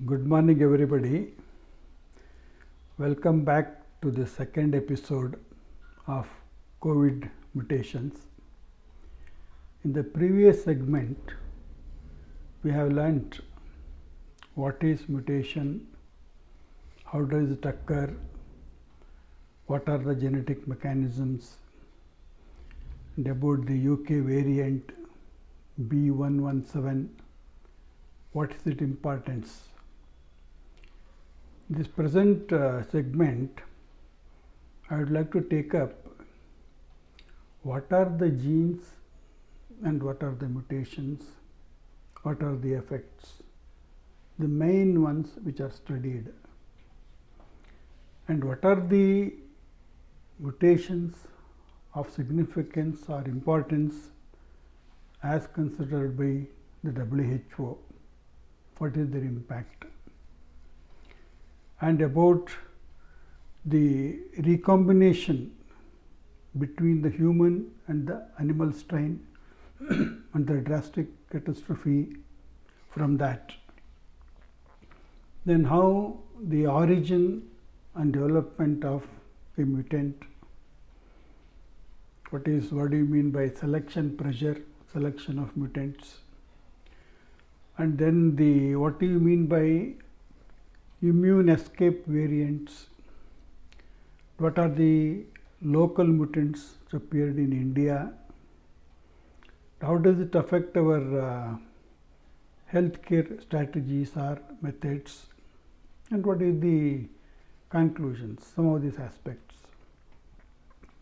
Good morning, everybody. Welcome back to the second episode of COVID mutations. In the previous segment, we have learnt what is mutation, how does it occur, what are the genetic mechanisms, and about the UK variant B117, what is its importance. In this present segment, I would like to take up what are the genes and what are the mutations, what are the effects, the main ones which are studied, and what are the mutations of significance or importance as considered by the WHO, what is their impact, and about the recombination between the human and the animal strain and the drastic catastrophe from that. Then how the origin and development of a mutant, what do you mean by selection pressure, selection of mutants, and then what do you mean by immune escape variants, what are the local mutants which appeared in India, how does it affect our healthcare strategies or methods, and what is the conclusions, some of these aspects.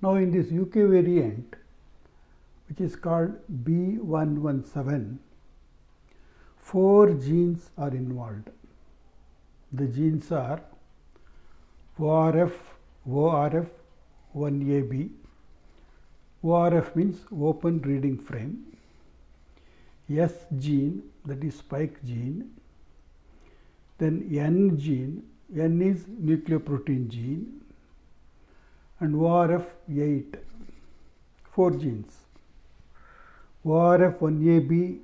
Now, in this UK variant, which is called B117, 4 genes are involved. The genes are ORF, ORF1AB. ORF means open reading frame. S gene, that is spike gene. Then N gene, N is nucleoprotein gene, and ORF8, 4 genes. ORF1AB,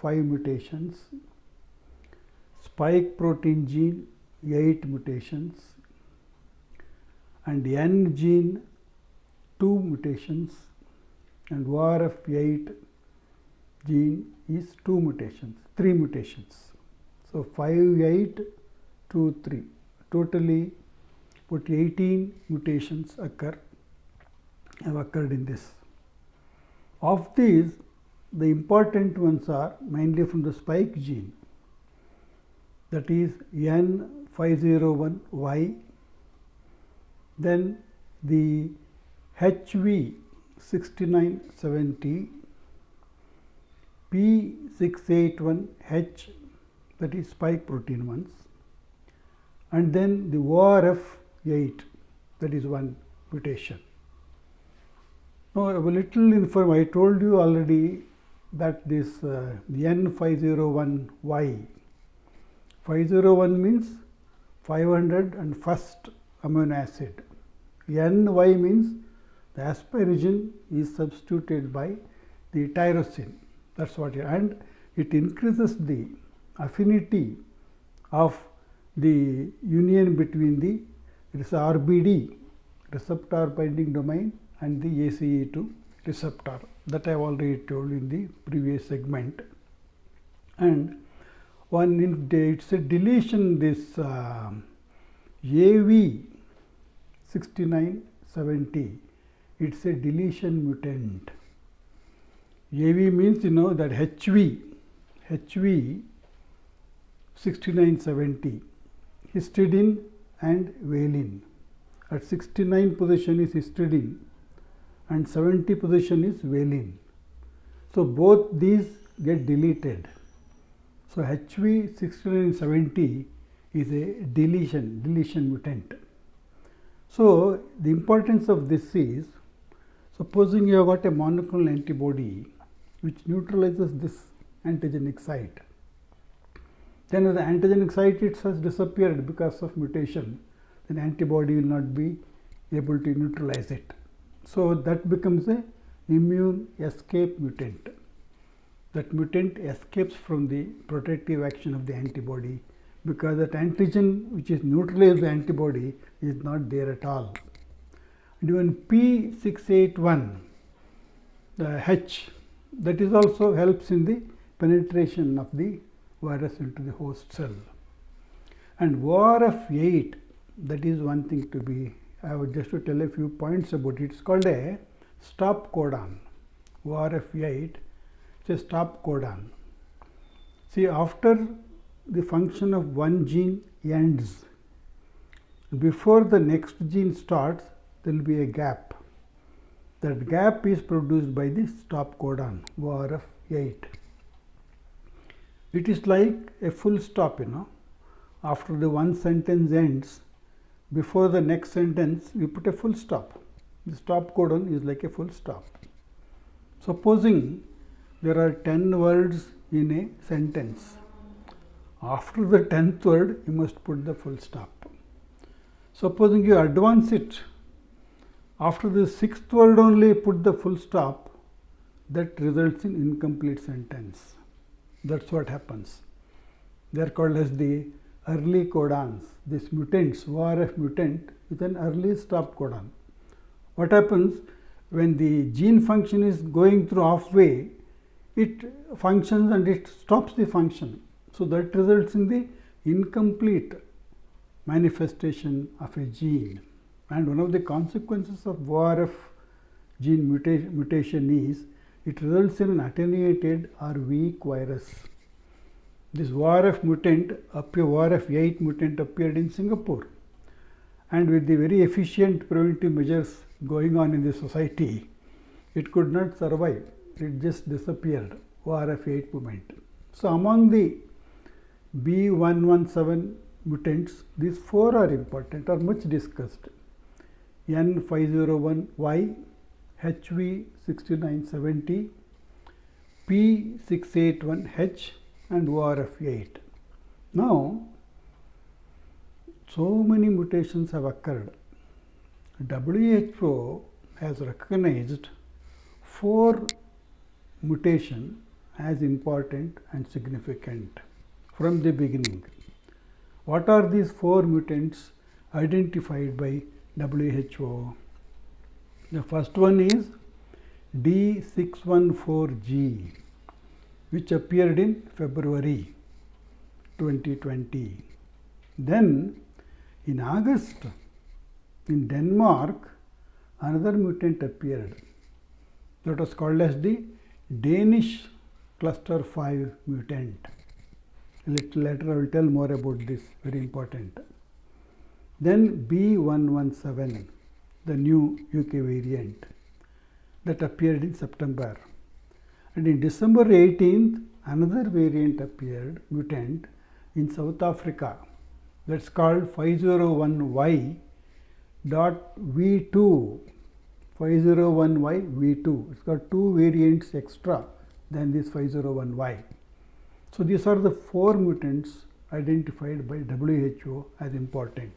5 mutations. Spike protein gene, 8 mutations, and N gene, 2 mutations, and ORF8 gene is 2 mutations, 3 mutations. So 5, 8, 2, 3. Totally about 18 mutations have occurred in this. Of these, the important ones are mainly from the spike gene, that is N501Y, then the HV6970, P681H, that is spike protein ones, and then the ORF8, that is one mutation. Now, a little information, I told you already that this the N501Y, 501 means 501st amino acid. NY means the asparagine is substituted by the tyrosine. That's what and it increases the affinity of the union between the RBD, receptor binding domain, and the ACE2 receptor. That I have already told in the previous segment. And it's a deletion, this AV6970, it's a deletion mutant. AV means that HV6970, histidine and valine. At 69 position is histidine and 70 position is valine. So both these get deleted. So HV6970 is a deletion mutant. So the importance of this is, supposing you have got a monoclonal antibody which neutralizes this antigenic site, then the antigenic site itself disappeared because of mutation, then antibody will not be able to neutralize it. So that becomes a immune escape mutant. That mutant escapes from the protective action of the antibody because that antigen which is neutralized by antibody is not there at all. And even P681, the H, that is also helps in the penetration of the virus into the host cell. And ORF8, that is one thing to be, I would just to tell a few points about it. It's called a stop codon. ORF8 is a stop codon. See, after the function of one gene ends, before the next gene starts, there will be a gap. That gap is produced by the stop codon, ORF8. It is like a full stop, After the one sentence ends, before the next sentence, we put a full stop. The stop codon is like a full stop. Supposing there are 10 words in a sentence. After the 10th word, you must put the full stop. Supposing you advance it, after the 6th word only put the full stop, that results in incomplete sentence. That's what happens. They are called as the early codons. These mutants, ORF mutant is an early stop codon. What happens when the gene function is going through halfway, it functions and it stops the function. So that results in the incomplete manifestation of a gene. And one of the consequences of ORF gene mutation is it results in an attenuated or weak virus. This ORF mutant, ORF8 mutant appeared in Singapore, and with the very efficient preventive measures going on in the society, it could not survive. It just disappeared, ORF8 mutant. So among the B117 mutants, these 4 are important, are much discussed. N501Y, HV6970, P681H and ORF8. Now, so many mutations have occurred. WHO has recognized 4 mutations as important and significant from the beginning. What are these 4 mutants identified by WHO? The first one is D614G, which appeared in February 2020. Then in August, in Denmark, another mutant appeared that was called as the Danish cluster 5 mutant. A little later I will tell more about this, very important. Then B117, the new UK variant that appeared in September. And in December 18th, another variant appeared, mutant, in South Africa. That's called 501Y.V2. 501Y.V2. It's got 2 variants extra than this 501Y. So these are the 4 mutants identified by WHO as important.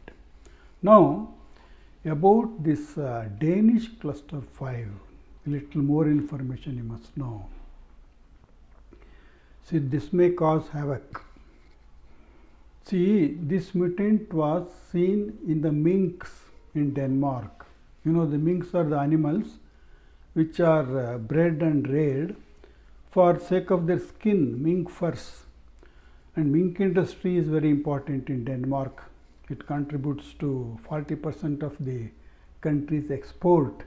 Now, about this Danish cluster 5, a little more information you must know. See, this may cause havoc. See, this mutant was seen in the minks in Denmark. The minks are the animals which are bred and reared for sake of their skin, mink furs. And mink industry is very important in Denmark. It contributes to 40% of the country's export.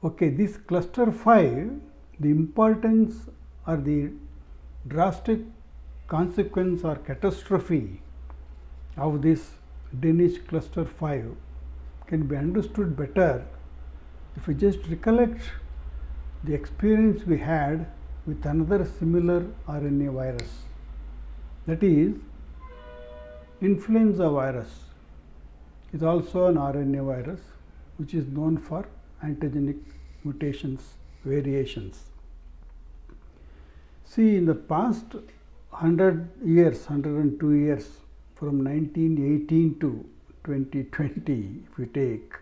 Okay, this cluster 5, the importance or the drastic consequence or catastrophe of this Danish cluster 5 can be understood better if we just recollect the experience we had with another similar RNA virus, that is influenza virus is also an RNA virus which is known for antigenic mutations, variations. See, in the past 100 years, 102 years, from 1918 to 2020, if we take,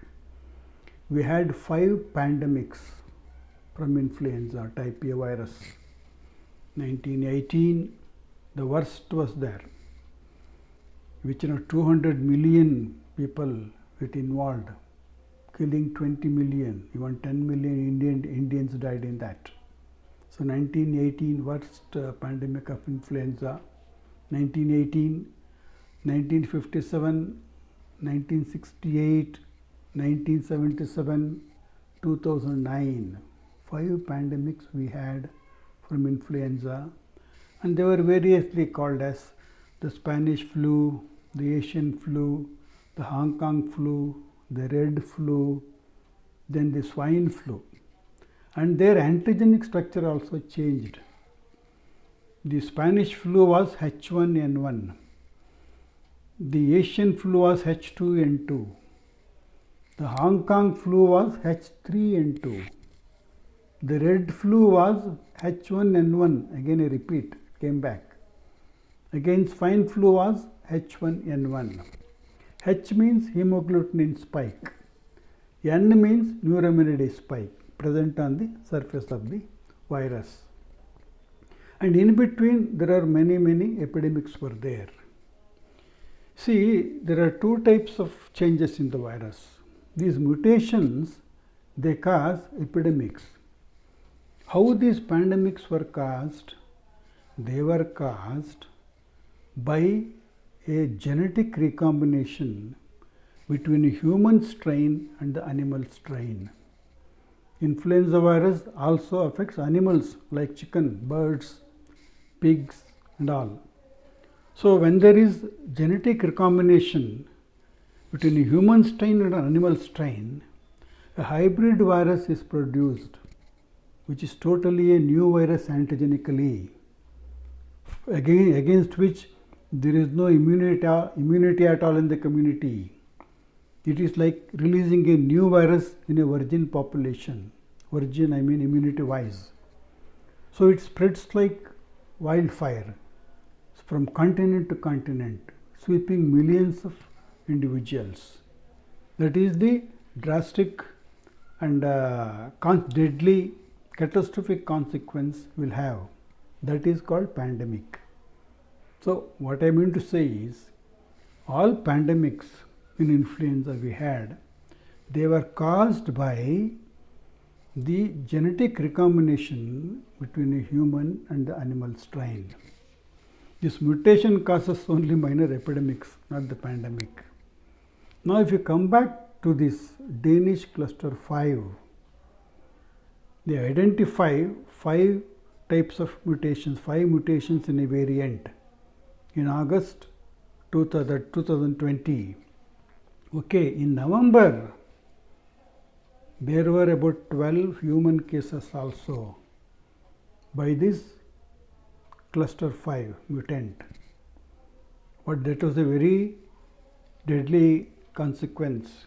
we had 5 pandemics from influenza type A virus. 1918, the worst was there. which 200 million people it involved, killing 20 million, even 10 million Indians died in that. So 1918 worst pandemic of influenza, 1918, 1957, 1968, 1977, 2009. 5 pandemics we had from influenza, and they were variously called as the Spanish flu, the Asian flu, the Hong Kong flu, the red flu, then the swine flu. And their antigenic structure also changed. The Spanish flu was H1N1. The Asian flu was H2N2. The Hong Kong flu was H3N2. The red flu was H1N1. Again I repeat, it came back. Again swine flu was H1N1. H means hemagglutinin spike. N means neuraminidase spike present on the surface of the virus. And in between there are many epidemics were there. See, there are 2 types of changes in the virus. These mutations, they cause epidemics. How these pandemics were caused? They were caused by a genetic recombination between a human strain and the animal strain. Influenza virus also affects animals like chicken, birds, pigs and all. So when there is genetic recombination between a human strain and an animal strain, a hybrid virus is produced, which is totally a new virus antigenically, against which there is no immunity at all in the community. It is like releasing a new virus in a virgin population. Virgin, I mean immunity wise. So it spreads like wildfire from continent to continent, sweeping millions of individuals. That is the drastic and deadly catastrophic consequence will have. That is called pandemic. So what I mean to say is, all pandemics in influenza we had, they were caused by the genetic recombination between a human and the animal strain. This mutation causes only minor epidemics, not the pandemic. Now if you come back to this Danish cluster 5, they identify 5 types of mutations, 5 mutations in a variant in August 2020. Okay, in November, there were about 12 human cases also by this cluster 5 mutant. But that was a very deadly consequence,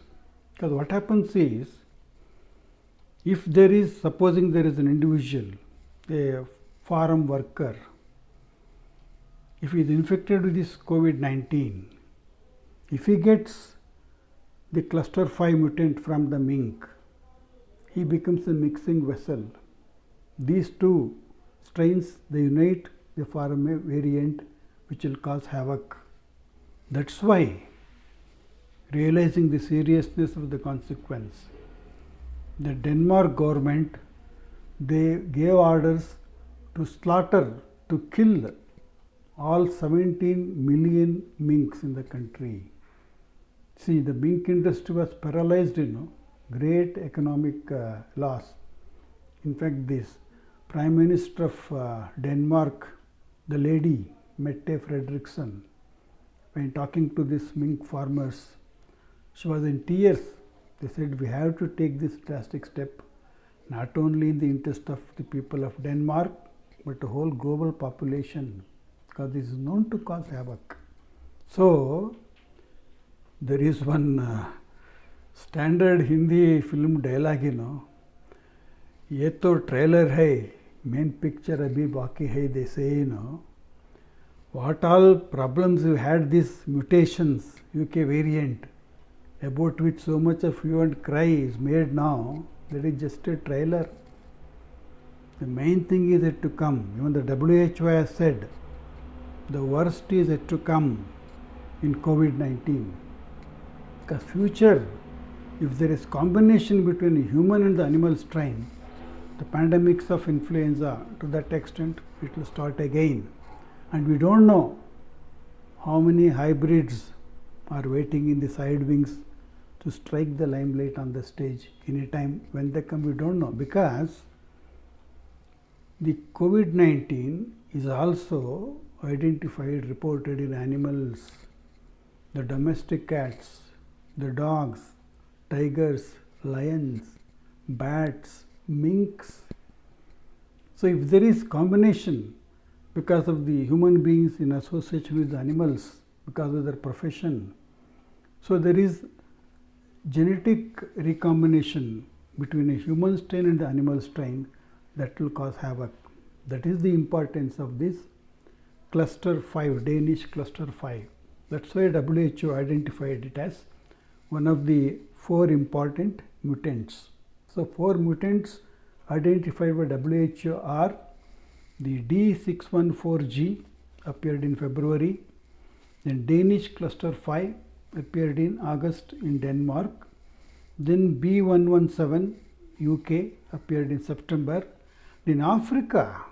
because what happens is, if there is, supposing there is an individual, a farm worker, if he is infected with this COVID-19, if he gets the cluster 5 mutant from the mink, he becomes a mixing vessel. These 2 strains, they unite, they form a variant which will cause havoc. That's why, realizing the seriousness of the consequence, the Denmark government, they gave orders to slaughter, to kill all 17 million minks in the country. See, the mink industry was paralyzed, great economic loss. In fact, this Prime Minister of Denmark, the lady Mette Frederiksen, when talking to these mink farmers, she was in tears. They said, we have to take this drastic step, not only in the interest of the people of Denmark, but the whole global population, because this is known to cause havoc. So, there is one standard Hindi film dialogue, ये तो trailer है, main picture अभी बाकी है, they say, what all problems you had, these mutations, UK variant, about which so much of hue and cry is made now, that is just a trailer. The main thing is yet to come. Even the WHO has said, the worst is yet to come. in COVID-19. Because future, if there is combination between the human and the animal strain, the pandemics of influenza, to that extent, it will start again. And we don't know how many hybrids are waiting in the side wings to strike the limelight on the stage anytime. When they come, we don't know, because the COVID-19 is also identified, reported in animals, the domestic cats, the dogs, tigers, lions, bats, minks. So if there is combination because of the human beings in association with the animals, because of their profession, so there is genetic recombination between a human strain and the animal strain that will cause havoc. That is the importance of this cluster 5, Danish cluster 5. That's why WHO identified it as one of the 4 important mutants. So 4 mutants identified by WHO are the D614G, appeared in February, then Danish cluster 5 appeared in August in Denmark, then B117 UK appeared in September. In Africa,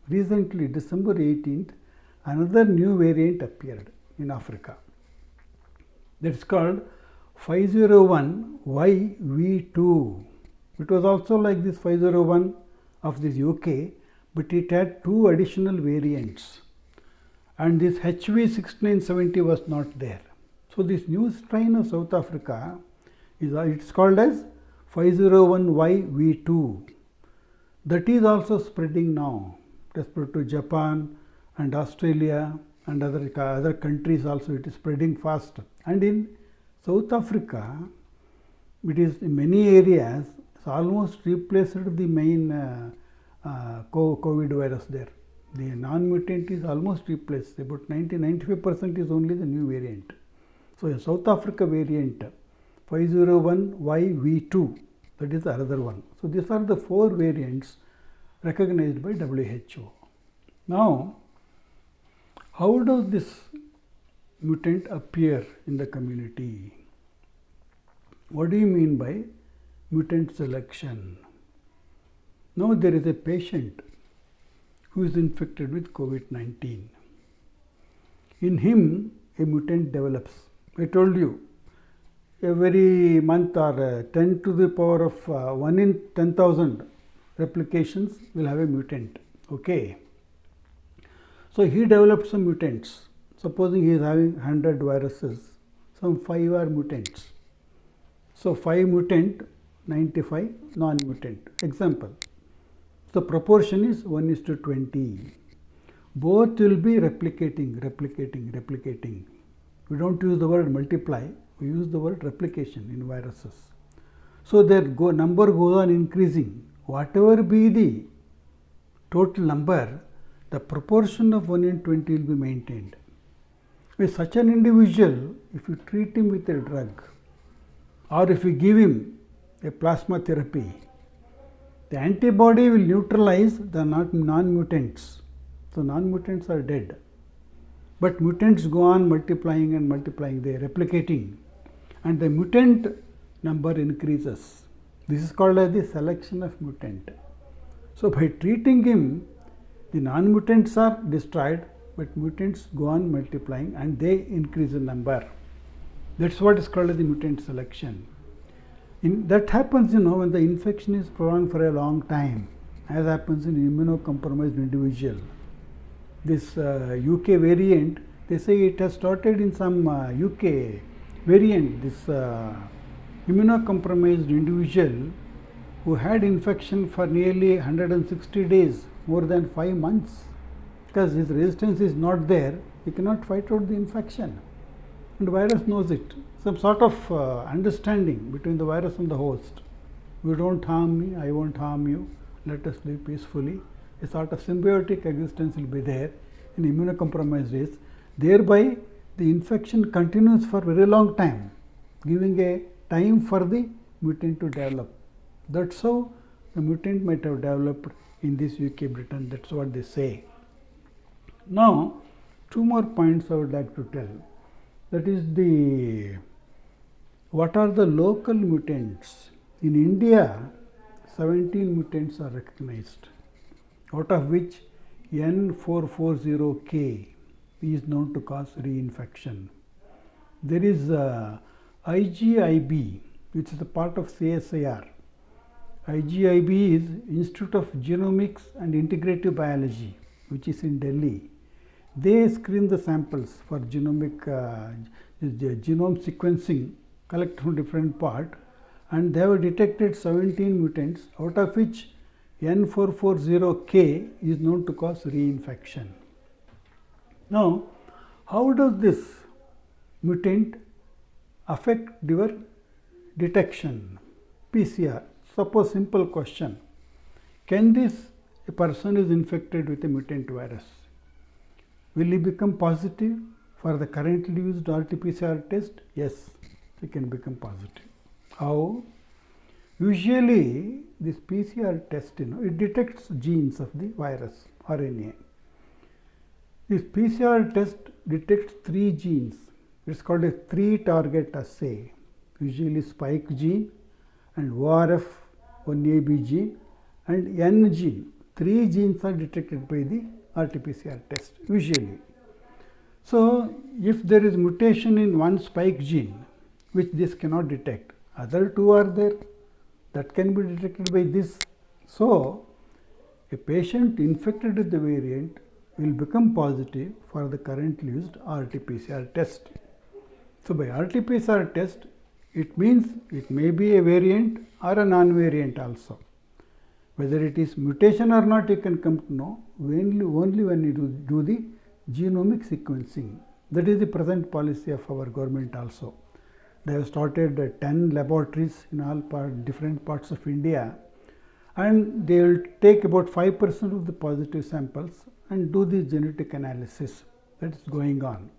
recently December 18th, another new variant appeared in Africa. That's called 501YV2. It was also like this 501 of this UK, but it had 2 additional variants, and this HV6970 was not there. So this new strain of South Africa it's called as 501YV2. That is also spreading now. It has spread to Japan and Australia and other countries also. It is spreading fast. And in South Africa, it is in many areas, it's almost replaced the main COVID virus there. The non-mutant is almost replaced. About 90-95% is only the new variant. So a South Africa variant 501YV2, that is another one. So these are the 4 variants recognized by WHO. Now, how does this mutant appear in the community? What do you mean by mutant selection? Now there is a patient who is infected with COVID-19. In him, a mutant develops. I told you, every month or 10 to the power of 1 in 10,000 replications will have a mutant. Okay. So he develops some mutants. Supposing he is having 100 viruses, some 5 are mutants. So 5 mutant, 95 non-mutant. Example. The proportion is 1:20. Both will be replicating. We don't use the word multiply, we use the word replication in viruses. So their number goes on increasing. Whatever be the total number, the proportion of 1 in 20 will be maintained. With such an individual, if you treat him with a drug, or if you give him a plasma therapy, the antibody will neutralize the non-mutants. So non-mutants are dead. But mutants go on multiplying and multiplying, they are replicating, and the mutant number increases. This is called as the selection of mutant. So by treating him, the non-mutants are destroyed, but mutants go on multiplying and they increase in number. That's what is called as the mutant selection. That happens, when the infection is prolonged for a long time, as happens in immunocompromised individual. This UK variant, they say it has started in some UK variant, this immunocompromised individual who had infection for nearly 160 days, more than 5 months. Because his resistance is not there, he cannot fight out the infection. And the virus knows it. Some sort of understanding between the virus and the host. You don't harm me, I won't harm you, let us live peacefully. A sort of symbiotic existence will be there in immunocompromised race. Thereby, the infection continues for a very long time, giving a time for the mutant to develop. That's how the mutant might have developed in this UK Britain. That's what they say. Now, 2 more points I would like to tell. that is what are the local mutants. In India, 17 mutants are recognized, out of which N440K is known to cause reinfection. There is IGIB, which is a part of CSIR. IGIB is Institute of Genomics and Integrative Biology, which is in Delhi. They screen the samples for genome sequencing, collect from different parts, and they have detected 17 mutants, out of which N440K is known to cause reinfection. Now, how does this mutant affect your detection? PCR. Suppose simple question. Can a person is infected with a mutant virus? Will he become positive for the currently used RT-PCR test? Yes, he can become positive. How? Usually, this PCR test, it detects genes of the virus, RNA. This PCR test detects 3 genes. It's called a 3-target assay. Usually spike gene and ORF1ab gene and N gene. 3 genes are detected by the RT-PCR test usually. So, if there is mutation in one spike gene, which this cannot detect, other 2 are there, that can be detected by this. So, a patient infected with the variant will become positive for the currently used RT-PCR test. So, by RT-PCR test, it means it may be a variant or a non-variant also. Whether it is mutation or not, you can come to know only when you do the genomic sequencing. That is the present policy of our government also. They have started 10 laboratories in all different parts of India, and they will take about 5% of the positive samples and do the genetic analysis. That is going on.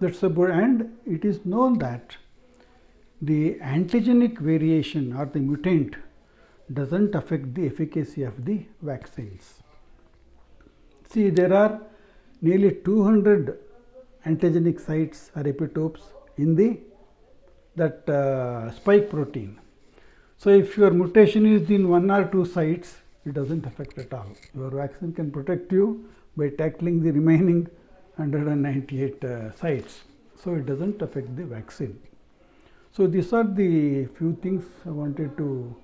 That's about, and it is known that the antigenic variation or the mutant doesn't affect the efficacy of the vaccines. See, there are nearly 200 antigenic sites or epitopes in that spike protein. So, if your mutation is in 1 or 2 sites, it doesn't affect at all. Your vaccine can protect you by tackling the remaining 198 sites. So, it doesn't affect the vaccine. So, these are the few things I wanted to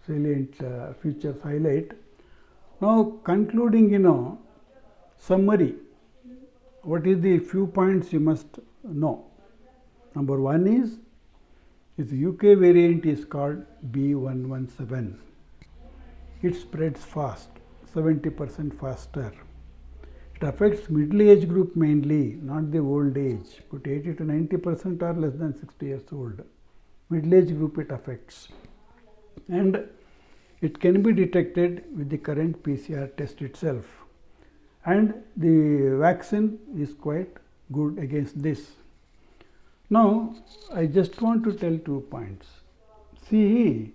salient features highlight. Now, concluding, summary, what is the few points you must know? Number 1 is the UK variant is called B117. It spreads fast, 70% faster. It affects middle age group mainly, not the old age, but 80 to 90% are less than 60 years old. Middle age group it affects. And it can be detected with the current PCR test itself. And the vaccine is quite good against this. Now, I just want to tell 2 points. See,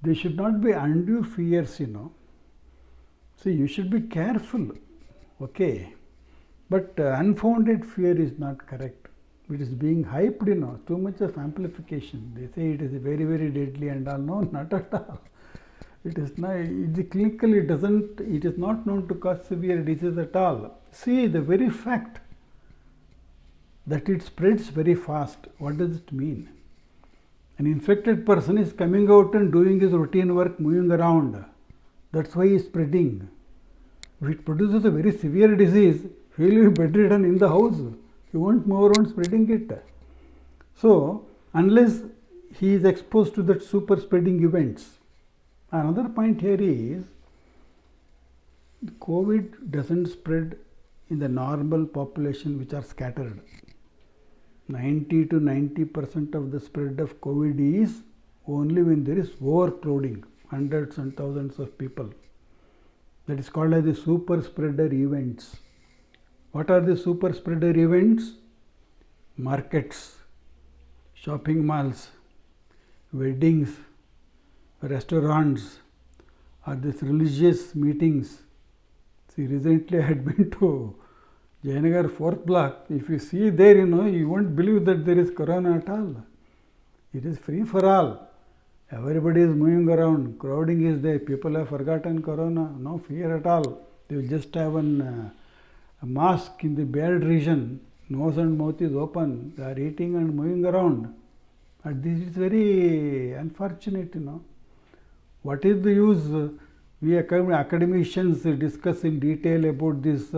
there should not be undue fears, See, you should be careful, okay? But unfounded fear is not correct. It is being hyped, too much of amplification. They say it is very, very deadly and all. No, not at all. It is not, clinically it is not known to cause severe disease at all. See, the very fact that it spreads very fast, what does it mean? An infected person is coming out and doing his routine work, moving around. That's why he is spreading. If it produces a very severe disease, he will be bedridden in the house. He won't move around spreading it. So, unless he is exposed to that super spreading events. Another point here is, COVID doesn't spread in the normal population which are scattered. 90 to 90% of the spread of COVID is only when there is overcrowding, hundreds and thousands of people. That is called as the super spreader events. What are the super spreader events? Markets, shopping malls, weddings, restaurants, or these religious meetings. See, recently I had been to Jayanagar 4th block, if you see there, you won't believe that there is corona at all. It is free for all. Everybody is moving around, crowding is there, people have forgotten corona, no fear at all. They will just have a mask in the beard region, nose and mouth is open, they are eating and moving around. And this is very unfortunate, What is the use? We academicians discuss in detail about this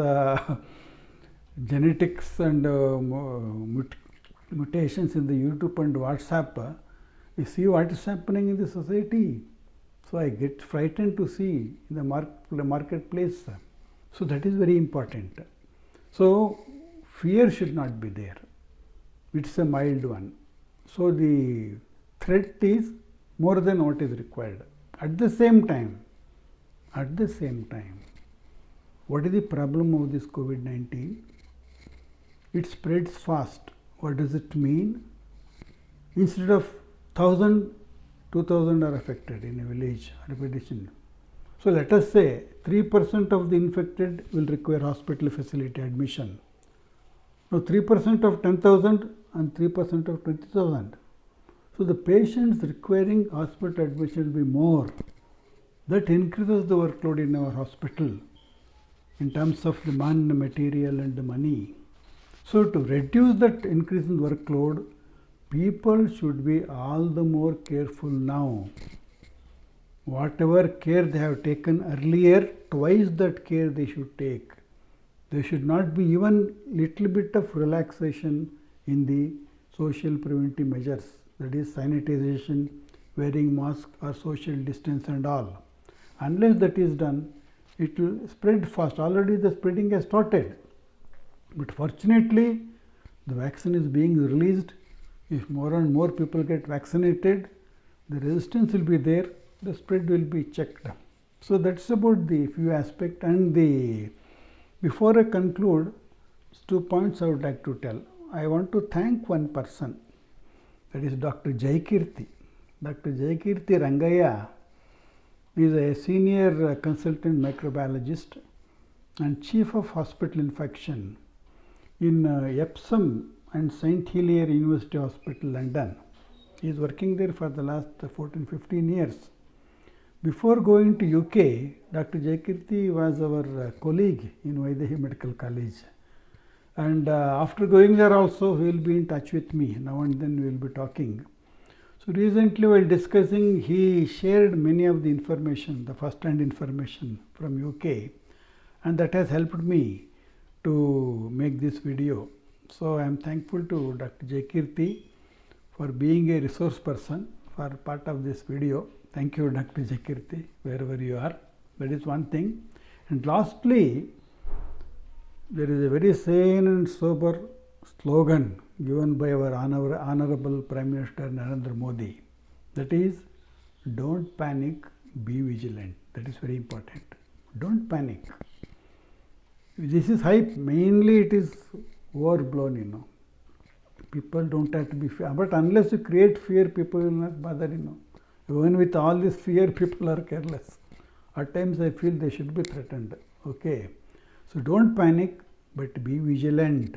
genetics and mutations in the YouTube and WhatsApp. You see what is happening in the society. So I get frightened to see in the marketplace. So that is very important. So fear should not be there. It's a mild one. So the threat is more than what is required. At the same time, what is the problem of this COVID-19? It spreads fast. What does it mean? Instead of 1,000, 2,000 are affected in a village, repetition. So let us say 3% of the infected will require hospital facility admission. Now 3% of 10,000 and 3% of 20,000. So the patients requiring hospital admission will be more. That increases the workload in our hospital in terms of the material and the money. So to reduce that increase in workload, people should be all the more careful now. Whatever care they have taken earlier, twice that care they should take. There should not be even little bit of relaxation in the social preventive measures, that is sanitization, wearing mask or social distance and all. Unless that is done, it will spread fast. Already the spreading has started. But fortunately, the vaccine is being released. If more and more people get vaccinated, the resistance will be there, the spread will be checked. So that's about the few aspects. And before I conclude, 2 points I would like to tell. I want to thank one person, that is Dr. Jaikirti. Dr. Jaikirti Rangaya is a senior consultant microbiologist and chief of hospital infection in Epsom and St. Helier University Hospital, London. He is working there for the last 14-15 years. Before going to UK, Dr. Jaikirti was our colleague in Vaidehi Medical College. And after going there also, he will be in touch with me. Now and then we will be talking. So recently while discussing, he shared many of the information, the first-hand information from UK, and that has helped me to make this video. So I am thankful to Dr. Jaikirti for being a resource person for part of this video. Thank you, Dr. Jaikirti, wherever you are. That is one thing. And lastly, there is a very sane and sober slogan given by our Honorable Prime Minister Narendra Modi. That is, don't panic, be vigilant. That is very important. Don't panic. This is hype. Mainly it is overblown, People don't have to be fear. But unless you create fear, people will not bother, Even with all this fear, people are careless. At times I feel they should be threatened. Okay. So don't panic, but be vigilant.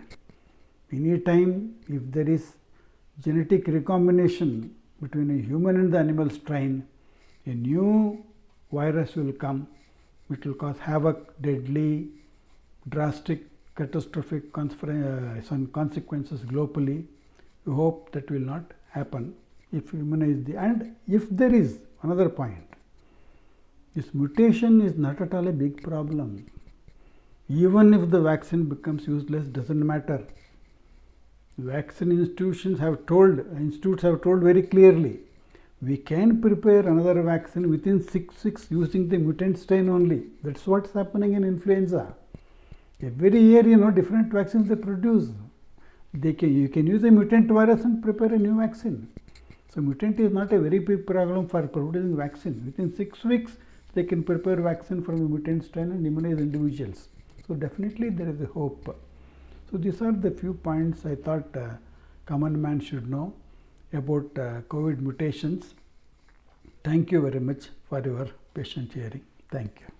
Anytime if there is genetic recombination between a human and the animal strain, a new virus will come. It will cause havoc, deadly, drastic, catastrophic consequences globally. We hope that will not happen if immunize and if there is another point, this mutation is not at all a big problem. Even if the vaccine becomes useless, doesn't matter. Vaccine institutes have told very clearly, we can prepare another vaccine within 6 weeks using the mutant strain only. That's what's happening in influenza. Every year, different vaccines they produce. You can use a mutant virus and prepare a new vaccine. So mutant is not a very big problem for producing vaccine. Within 6 weeks, they can prepare vaccine from the mutant strain and immunize individuals. So definitely there is a hope. So these are the few points I thought common man should know about COVID mutations. Thank you very much for your patient hearing. Thank you.